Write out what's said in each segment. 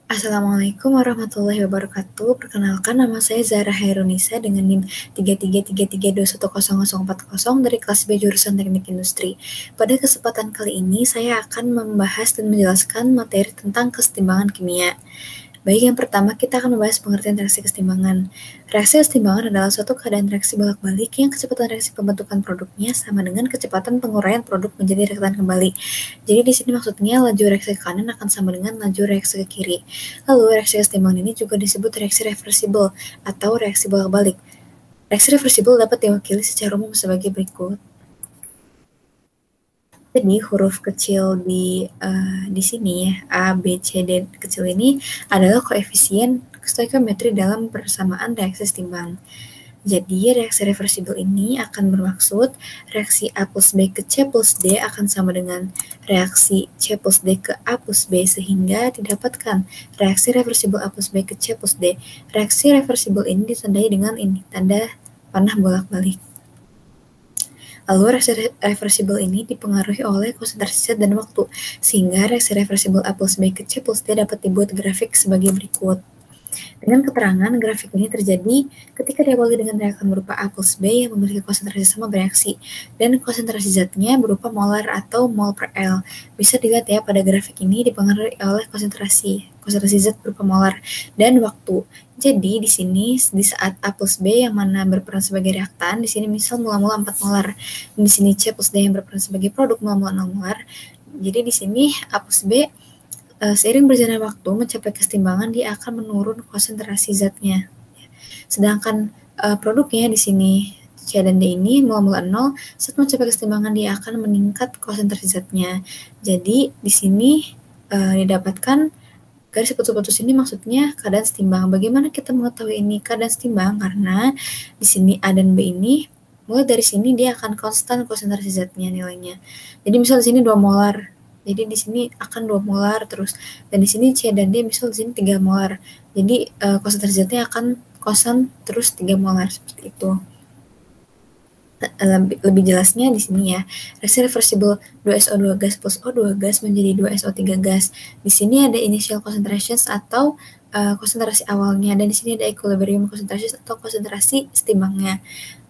Assalamualaikum warahmatullahi wabarakatuh. Perkenalkan, nama saya Zahra Hairunisa dengan NIM 3333210040 dari kelas B jurusan Teknik Industri. Pada kesempatan kali ini, saya akan membahas dan menjelaskan materi tentang kesetimbangan kimia. Baik, yang pertama kita akan membahas pengertian reaksi kesetimbangan. Reaksi kesetimbangan adalah suatu keadaan reaksi bolak-balik yang kecepatan reaksi pembentukan produknya sama dengan kecepatan penguraian produk menjadi reaktan kembali. Jadi di sini maksudnya laju reaksi ke kanan akan sama dengan laju reaksi ke kiri. Lalu reaksi kesetimbangan ini juga disebut reaksi reversibel atau reaksi bolak-balik. Reaksi reversibel dapat diwakili secara umum sebagai berikut. Jadi huruf kecil di sini ya, A, B, C, D kecil ini adalah koefisien stoikiometri dalam persamaan reaksi setimbang. Jadi reaksi reversibel ini akan bermaksud reaksi A plus B ke C plus D akan sama dengan reaksi C plus D ke A plus B sehingga didapatkan reaksi reversibel A plus B ke C plus D. Reaksi reversibel ini ditandai dengan ini, tanda panah bolak-balik. Lalu reaksi reversibel ini dipengaruhi oleh konsentrasi zat dan waktu, sehingga reaksi reversibel A plus B ke C plus D dapat dibuat grafik sebagai berikut. Dengan keterangan, grafik ini terjadi ketika diawali dengan reaktan berupa A plus B yang memiliki konsentrasi sama bereaksi, dan konsentrasi zatnya berupa molar atau mol per L. Bisa dilihat ya pada grafik ini dipengaruhi oleh konsentrasi zat berupa molar dan waktu. Jadi di sini di saat A plus B yang mana berperan sebagai reaktan, di sini misal mula-mula 4 molar. Di sini C plus D yang berperan sebagai produk mula-mula 0 molar. Jadi di sini A plus B seiring berjalannya waktu mencapai kesetimbangan, dia akan menurun konsentrasi zatnya. Sedangkan produknya di sini C dan D ini mula-mula 0, saat mencapai kesetimbangan dia akan meningkat konsentrasi zatnya. Jadi di sini didapatkan garis putus-putus ini maksudnya keadaan setimbang. Bagaimana kita mengetahui ini keadaan setimbang? Karena di sini A dan B ini mulai dari sini dia akan konstan konsentrasi zatnya nilainya. Jadi misal di sini 2 molar. Jadi di sini akan 2 molar terus. Dan di sini C dan D misal di sini 3 molar. Jadi konsentrasi zatnya akan konstan terus 3 molar seperti itu. Lebih jelasnya di sini ya, reaksi reversibel 2SO2 gas plus O2 gas menjadi 2SO3 gas. Di sini ada initial concentrations atau konsentrasi awalnya, dan di sini ada equilibrium concentrations atau konsentrasi setimbangnya.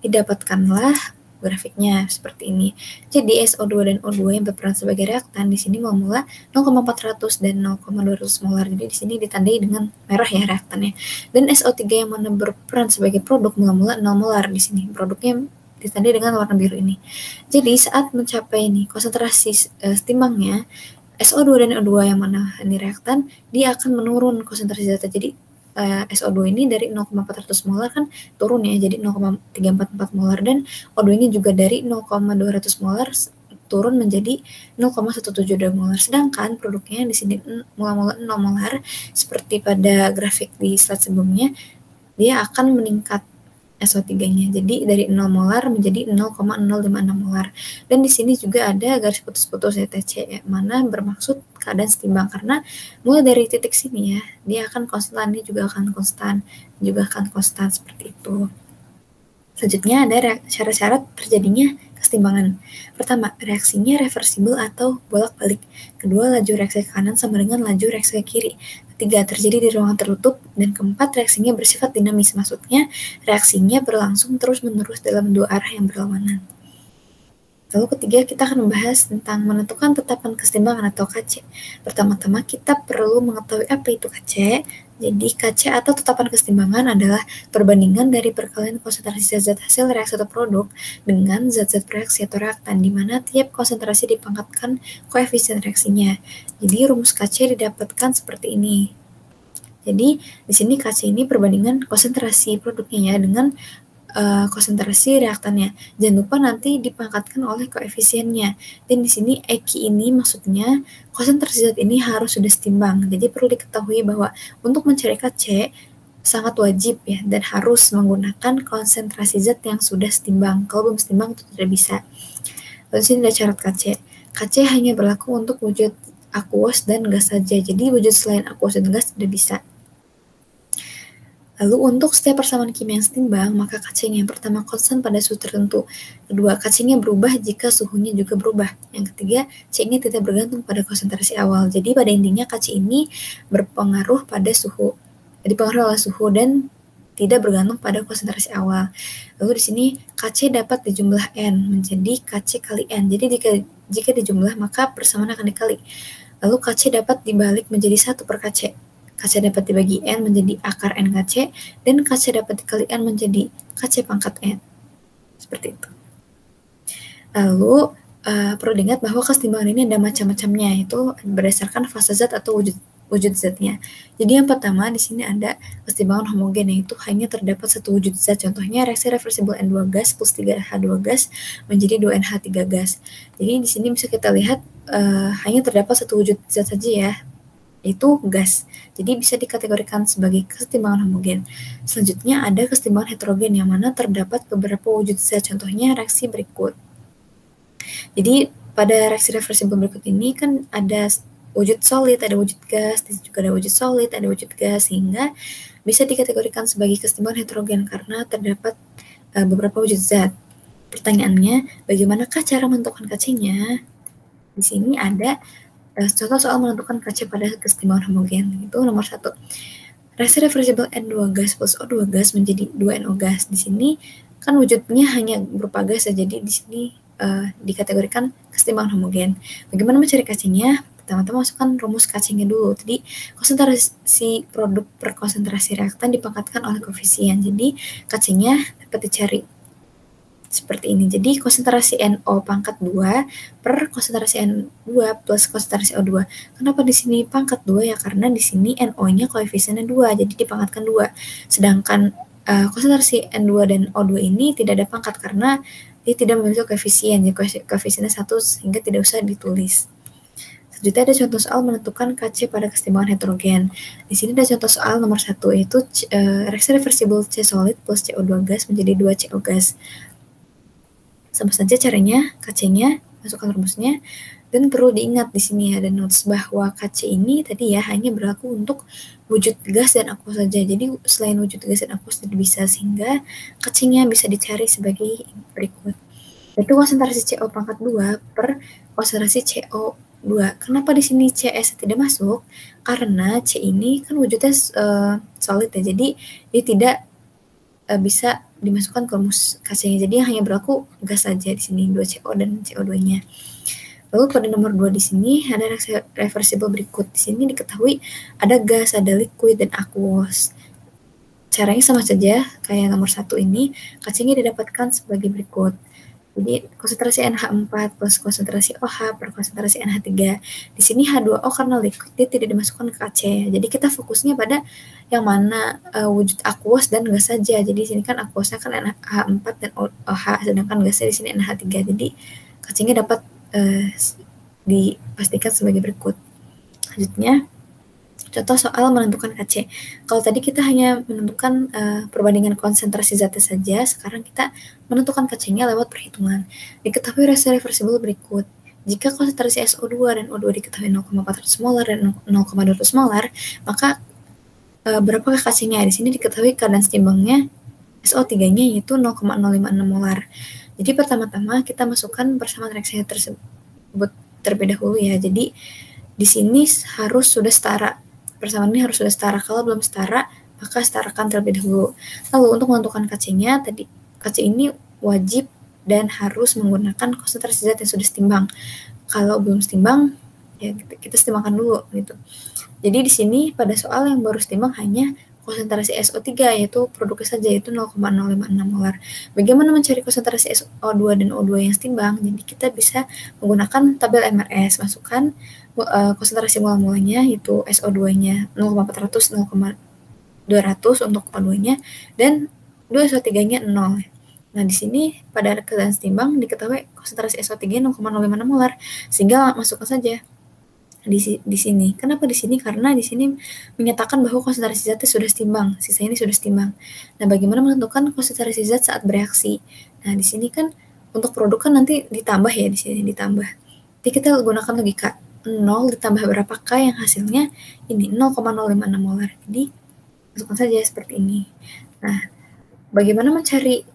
Didapatkanlah grafiknya seperti ini. Jadi SO2 dan O2 yang berperan sebagai reaktan di sini mula 0,400 dan 0,200 molar. Jadi di sini ditandai dengan merah ya reaktannya. Dan SO3 yang mana berperan sebagai produk mula 0 molar di sini. Produknya ditandai dengan warna biru ini. Jadi saat mencapai ini konsentrasi setimbangnya SO2 dan O2 yang mana ini reaktan, dia akan menurun konsentrasi zatnya. Jadi SO2 ini dari 0,400 molar kan turun ya, jadi 0,344 molar, dan O2 ini juga dari 0,200 molar turun menjadi 0,172 molar. Sedangkan produknya di sini mula-mula 0 molar seperti pada grafik di slide sebelumnya, dia akan meningkat SO3-nya. Jadi dari 0 molar menjadi 0,056 molar. Dan di sini juga ada garis putus-putus ya TC, ya, mana bermaksud keadaan setimbang karena mulai dari titik sini ya, dia akan konstan, dia juga akan konstan seperti itu. Selanjutnya ada syarat-syarat terjadinya kesetimbangan. Pertama, reaksinya reversibel atau bolak-balik. Kedua, laju reaksi ke kanan sama dengan laju reaksi ke kiri. Ketiga, terjadi di ruangan tertutup. Dan keempat, reaksinya bersifat dinamis. Maksudnya, reaksinya berlangsung terus-menerus dalam dua arah yang berlawanan. Lalu ketiga, kita akan membahas tentang menentukan tetapan kesetimbangan atau KC. Pertama-tama, kita perlu mengetahui apa itu KC. Jadi, KC atau tetapan kesetimbangan adalah perbandingan dari perkalian konsentrasi zat-zat hasil reaksi atau produk dengan zat-zat reaksi atau reaktan, di mana tiap konsentrasi dipangkatkan koefisien reaksinya. Jadi, rumus KC didapatkan seperti ini. Jadi, di sini KC ini perbandingan konsentrasi produknya ya dengan konsentrasi reaktannya. Jangan lupa nanti dipangkatkan oleh koefisiennya. Dan di sini EKI ini maksudnya konsentrasi zat ini harus sudah setimbang. Jadi perlu diketahui bahwa untuk mencari KC sangat wajib ya, dan harus menggunakan konsentrasi zat yang sudah setimbang. Kalau belum setimbang itu tidak bisa. Lalu di sini ada syarat KC. KC hanya berlaku untuk wujud aqueous dan gas saja. Jadi wujud selain aqueous dan gas tidak bisa. Lalu untuk setiap persamaan kimia yang setimbang, maka kacing yang pertama konstan pada suhu tertentu. Kedua, kacingnya berubah jika suhunya juga berubah. Yang ketiga, C-nya tidak bergantung pada konsentrasi awal. Jadi pada intinya kacing ini berpengaruh pada suhu, dipengaruhi oleh suhu dan tidak bergantung pada konsentrasi awal. Lalu di sini Kc dapat dijumlah N menjadi Kc kali N. Jadi jika dijumlah maka persamaan akan dikali. Lalu Kc dapat dibalik menjadi 1 per Kc. Kc dapat dibagi N menjadi akar N Kc, dan Kc dapat dikali N menjadi Kc pangkat N. Seperti itu. Lalu perlu diingat bahwa kesetimbangan ini ada macam-macamnya, itu berdasarkan fase zat atau wujud zatnya. Jadi yang pertama di sini ada kesetimbangan homogen, yaitu hanya terdapat satu wujud zat. Contohnya reaksi reversibel N2 gas plus 3H2 gas menjadi 2NH3 gas. Jadi di sini bisa kita lihat hanya terdapat satu wujud zat saja ya, yaitu gas. Jadi bisa dikategorikan sebagai kesetimbangan homogen. Selanjutnya ada kesetimbangan heterogen yang mana terdapat beberapa wujud zat. Contohnya reaksi berikut. Jadi pada reaksi reversibel berikut ini kan ada wujud solid, ada wujud gas, juga ada wujud solid, ada wujud gas, sehingga bisa dikategorikan sebagai kesetimbangan heterogen karena terdapat beberapa wujud zat. Pertanyaannya, bagaimanakah cara menentukan Kc-nya? Di sini ada contoh soal menentukan Kc pada kesetimbangan homogen. Itu nomor 1. Reaksi reversibel N2 gas plus O2 gas menjadi 2NO gas. Di sini kan wujudnya hanya berupa gas, jadi di sini dikategorikan kesetimbangan homogen. Bagaimana mencari Kc-nya? Pertama-tama masukkan rumus Kc-nya dulu. Jadi konsentrasi produk per konsentrasi reaktan dipangkatkan oleh koefisien. Jadi Kc-nya dapat dicari seperti ini. Jadi konsentrasi NO pangkat 2 per konsentrasi N2 plus konsentrasi O2. Kenapa di sini pangkat 2 ya? Karena di sini NO-nya koefisiennya 2, jadi dipangkatkan 2. Sedangkan konsentrasi N2 dan O2 ini tidak ada pangkat karena dia tidak memiliki koefisien, ya koefisiennya 1 sehingga tidak usah ditulis. Selanjutnya ada contoh soal menentukan Kc pada kesetimbangan heterogen. Di sini ada contoh soal nomor 1, yaitu reaksi reversibel C solid plus CO2 gas menjadi 2 CO gas. Sama saja caranya, Kc-nya, masukkan rumusnya, dan perlu diingat di sini ada notes bahwa Kc ini tadi ya hanya berlaku untuk wujud gas dan aquos saja. Jadi selain wujud gas dan aquos tidak bisa, sehingga Kc-nya bisa dicari sebagai berikut. Yaitu konsentrasi CO pangkat 2 per konsentrasi CO2. Kenapa di sini CS tidak masuk? Karena C ini kan wujudnya solid ya, jadi dia tidak bisa dimasukkan ke rumus Kc-nya. Jadi hanya berlaku gas saja di sini, 2CO dan CO2-nya. Lalu pada nomor 2 di sini ada reaksi reversibel berikut. Di sini diketahui ada gas, ada liquid, dan aquos. Caranya sama saja kayak nomor 1 ini, Kc-nya didapatkan sebagai berikut. Jadi konsentrasi NH4 plus konsentrasi OH per konsentrasi NH3. Di sini H2O karena liquid dia tidak dimasukkan ke Kc. Jadi kita fokusnya pada yang mana wujud aquos dan gas saja. Jadi di sini kan aquosnya kan NH4 dan OH, sedangkan gasnya di sini NH3. Jadi Kc-nya dapat dipastikan sebagai berikut. Selanjutnya contoh soal menentukan Kc. Kalau tadi kita hanya menentukan perbandingan konsentrasi zatnya saja, sekarang kita menentukan Kc-nya lewat perhitungan. Diketahui reaksi reversibel berikut. Jika konsentrasi SO2 dan O2 diketahui 0,400 molar dan 0,200 molar, maka berapakah Kc-nya? Di sini diketahui keadaan setimbangnya SO3-nya yaitu 0,056 molar. Jadi pertama-tama kita masukkan persamaan reaksi tersebut terlebih dahulu ya. Jadi di sini harus sudah setara. Persamaan ini harus sudah setara. Kalau belum setara, maka setarakan terlebih dahulu. Lalu untuk menentukan Kc-nya, tadi Kc ini wajib dan harus menggunakan konsentrasi zat yang sudah setimbang. Kalau belum setimbang, ya kita setimbangkan dulu gitu. Jadi di sini pada soal yang baru setimbang hanya konsentrasi SO3, yaitu produknya saja, yaitu 0,056 molar. Bagaimana mencari konsentrasi SO2 dan O2 yang setimbang? Jadi kita bisa menggunakan tabel MRS, masukkan konsentrasi mula-mulanya, yaitu SO2-nya 0,400, 0,200 untuk O2-nya, dan 2SO3-nya 0. Nah, di sini pada keadaan setimbang diketahui konsentrasi SO3 0,056 molar, sehingga masukkan saja di sini. Kenapa di sini? Karena di sini menyatakan bahwa konsentrasi zatnya sudah setimbang, sisa ini sudah setimbang. Nah, bagaimana menentukan konsentrasi zat saat bereaksi? Nah, di sini kan untuk produk kan nanti ditambah ya, di sini ditambah. Jadi kita gunakan logika 0 ditambah berapakah yang hasilnya ini 0,056 molar. Jadi Masukkan saja seperti ini. Nah, bagaimana mencari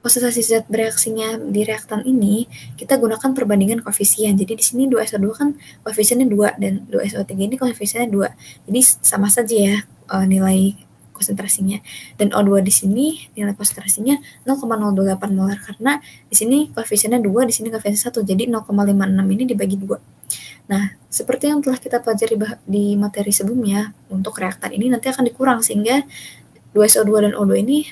konsentrasi zat bereaksinya di reaktan ini? Kita gunakan perbandingan koefisien. Jadi di sini 2SO2 kan koefisiennya 2 dan 2SO3 ini koefisiennya 2. Jadi sama saja ya nilai konsentrasinya. Dan O2 di sini nilai konsentrasinya 0,028 molar karena di sini koefisiennya 2, di sini koefisiennya 1. Jadi 0,56 ini dibagi 2. Nah, seperti yang telah kita pelajari di materi sebelumnya, untuk reaktan ini nanti akan dikurang sehingga 2SO2 dan O2 ini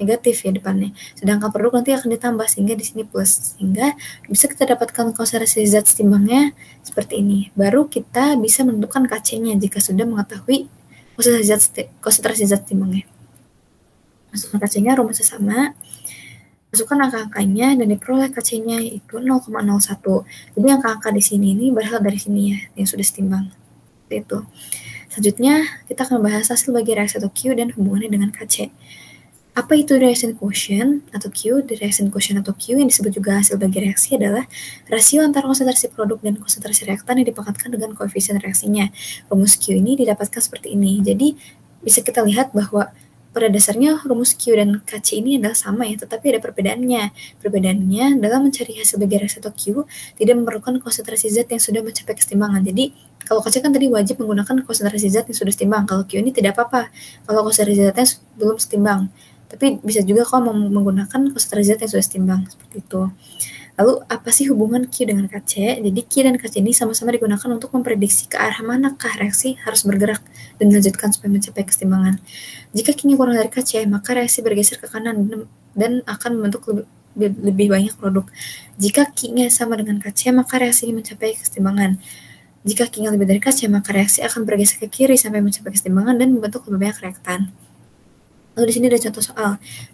negatif ya depannya. Sedangkan produk nanti akan ditambah sehingga di sini plus. Sehingga bisa kita dapatkan konsentrasi zat setimbangnya seperti ini. Baru kita bisa menentukan Kc-nya jika sudah mengetahui konsentrasi zat setimbangnya. Masukkan Kc-nya, rumusnya sama. Masukkan angka-angkanya dan diperoleh Kc-nya yaitu 0,01. Jadi angka-angka di sini ini berasal dari sini ya, yang sudah setimbang. Itu. Selanjutnya, kita akan bahas hasil bagi reaksi atau Q dan hubungannya dengan Kc. Apa itu reaction quotient atau Q? Reaction quotient atau Q yang disebut juga hasil bagi reaksi adalah rasio antara konsentrasi produk dan konsentrasi reaktan yang dipangkatkan dengan koefisien reaksinya. Rumus Q ini didapatkan seperti ini. Jadi, bisa kita lihat bahwa pada dasarnya rumus Q dan Kc ini adalah sama ya, tetapi ada perbedaannya. Perbedaannya dalam mencari hasil bagi reaksi atau Q tidak memerlukan konsentrasi zat yang sudah mencapai kesetimbangan. Jadi kalau Kc kan tadi wajib menggunakan konsentrasi zat yang sudah setimbang. Kalau Q ini tidak apa-apa kalau konsentrasi zatnya belum setimbang. Tapi bisa juga kalau menggunakan konsentrasi zat yang sudah setimbang seperti itu. Lalu apa sih hubungan Q dengan Kc? Jadi Q dan Kc ini sama-sama digunakan untuk memprediksi ke arah manakah reaksi harus bergerak dan dilanjutkan supaya mencapai kesetimbangan. Jika Q-nya kurang dari Kc, maka reaksi bergeser ke kanan dan akan membentuk lebih banyak produk. Jika Q-nya sama dengan Kc, maka reaksi ini mencapai kesetimbangan. Jika Q-nya lebih dari Kc, maka reaksi akan bergeser ke kiri sampai mencapai kesetimbangan dan membentuk lebih banyak reaktan. Lalu di sini ada contoh soal.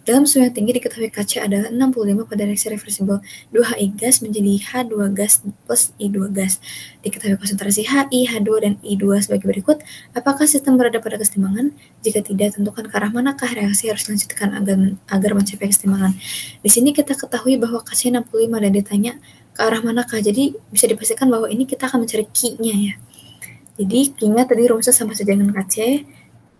Dalam suhu yang tinggi diketahui Kc adalah 65 pada reaksi reversibel 2Hi gas menjadi H2 gas plus I2 gas. Diketahui konsentrasi Hi, H2, dan I2 sebagai berikut. Apakah sistem berada pada kesetimbangan? Jika tidak, tentukan ke arah manakah reaksi harus dilanjutkan agar mencapai kesetimbangan. Di sini kita ketahui bahwa Kc 65 dan ditanya ke arah manakah. Jadi bisa dipastikan bahwa ini kita akan mencari Q-nya ya. Jadi Q-nya tadi rumusnya sama saja dengan Kc.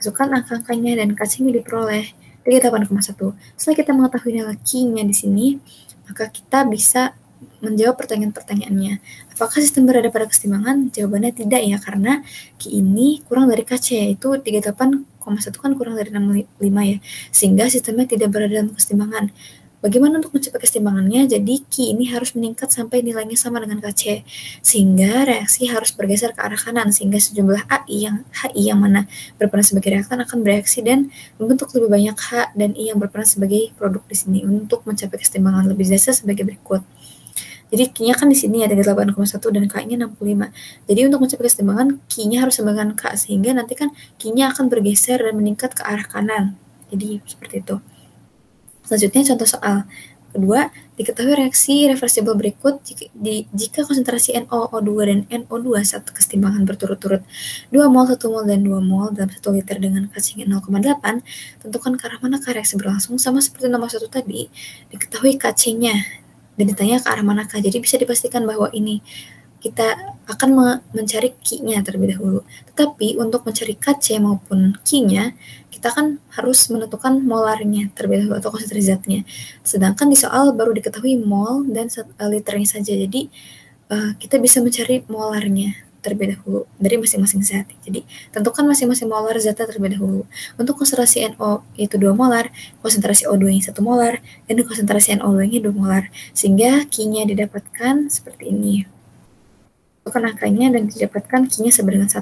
Masukkan angka-angkanya dan Kc-nya diperoleh 38,1. Setelah kita mengetahui nilai Q-nya di sini, maka kita bisa menjawab pertanyaan-pertanyaannya. Apakah sistem berada pada kesetimbangan? Jawabannya tidak ya, karena Q ini kurang dari Kc, yaitu 38,1 kan kurang dari 65 ya, sehingga sistemnya tidak berada dalam kesetimbangan. Bagaimana untuk mencapai kesetimbangannya? Jadi Q ini harus meningkat sampai nilainya sama dengan Kc, sehingga reaksi harus bergeser ke arah kanan, sehingga sejumlah Hi yang mana berperan sebagai reaktan akan bereaksi dan membentuk lebih banyak H dan I yang berperan sebagai produk di sini untuk mencapai kesetimbangan. Lebih jelasnya sebagai berikut. Jadi Q-nya kan di sini ada 38,1 dan K-nya 65. Jadi untuk mencapai kesetimbangan, Q-nya harus sama dengan K, sehingga nanti kan Q-nya akan bergeser dan meningkat ke arah kanan. Jadi seperti itu. Selanjutnya contoh soal kedua, diketahui reaksi reversibel berikut jika konsentrasi NO2 dan NO2 saat kesetimbangan berturut-turut 2 mol, 1 mol, dan 2 mol dalam 1 liter dengan Kc 0,8, tentukan ke arah manakah reaksi berlangsung. Sama seperti nomor 1 tadi, diketahui Kc-nya dan ditanya ke arah manakah. Jadi bisa dipastikan bahwa ini kita akan mencari Q-nya terlebih dahulu. Tetapi untuk mencari Kc maupun Q-nya, kita kan harus menentukan molarnya terlebih dahulu atau konsentrasi zatnya. Sedangkan di soal baru diketahui mol dan liternya saja. Jadi kita bisa mencari molarnya terlebih dahulu dari masing-masing zat. Jadi tentukan masing-masing molar zatnya terlebih dahulu. Untuk konsentrasi NO itu 2 molar, konsentrasi O2-nya 1 molar, dan konsentrasi NO2-nya 2 molar. Sehingga Q-nya didapatkan seperti ini. Masukkan angkanya dan didapatkan Q-nya sama dengan 1.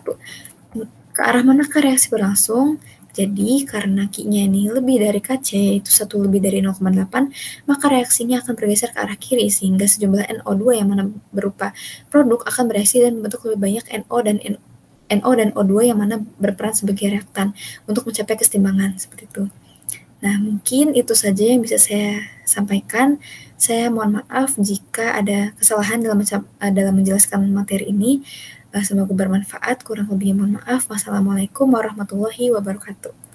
Ke arah manakah reaksi berlangsung? Jadi, karena Q-nya ini lebih dari Kc, yaitu 1 lebih dari 0,8, maka reaksinya akan bergeser ke arah kiri, sehingga sejumlah NO2 yang mana berupa produk akan bereaksi dan membentuk lebih banyak NO dan O2 yang mana berperan sebagai reaktan untuk mencapai kesetimbangan, seperti itu. Nah, mungkin itu saja yang bisa saya sampaikan. Saya mohon maaf jika ada kesalahan dalam menjelaskan materi ini. Semoga bermanfaat. Kurang lebihnya mohon maaf. Wassalamualaikum warahmatullahi wabarakatuh.